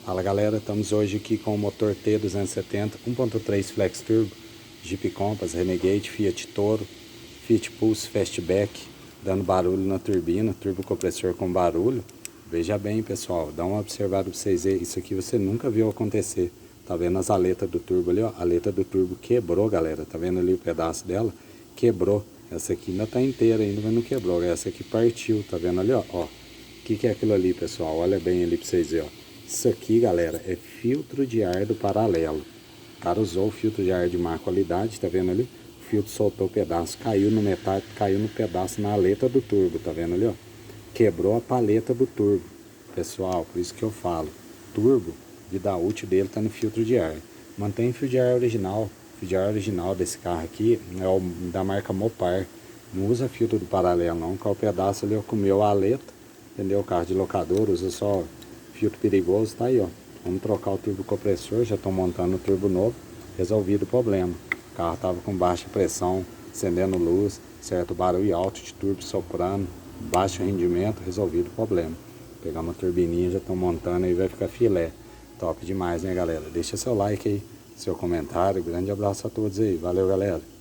Fala galera, estamos hoje aqui com o motor T270 1.3 Flex Turbo, Jeep Compass, Renegade, Fiat Toro, Fiat Pulse Fastback, dando barulho na turbina, turbo compressor com barulho. Veja bem pessoal, dá uma observada para vocês verem, isso aqui você nunca viu acontecer. Tá vendo as aletas do turbo ali, ó? A aleta do turbo quebrou, galera, tá vendo ali o pedaço dela? Quebrou. Essa aqui ainda tá inteira ainda, mas não quebrou. Essa aqui partiu, tá vendo ali, ó? O que é aquilo ali, pessoal? Olha bem ali para vocês verem, ó. Isso aqui, galera, é filtro de ar do paralelo. O cara usou o filtro de ar de má qualidade, tá vendo ali? O filtro soltou o pedaço, caiu no metade, caiu no pedaço na aleta do turbo, tá vendo ali, ó? Quebrou a paleta do turbo. Pessoal, por isso que eu falo, turbo, vida útil dele tá no filtro de ar. Mantém o filtro de ar original. O filtro de ar original desse carro aqui é o da marca Mopar. Não usa filtro do paralelo não, que é o pedaço ali, ó, comeu a aleta, entendeu? O carro de locador usa só filtro perigoso, tá aí, ó. Vamos trocar o turbo compressor, já estou montando o turbo novo, resolvido o problema. O carro estava com baixa pressão, acendendo luz, certo barulho alto de turbo soprando, baixo rendimento, resolvido o problema. Pegar uma turbininha, já estou montando aí, vai ficar filé. Top demais, né, galera? Deixa seu like aí, seu comentário, grande abraço a todos aí, valeu, galera.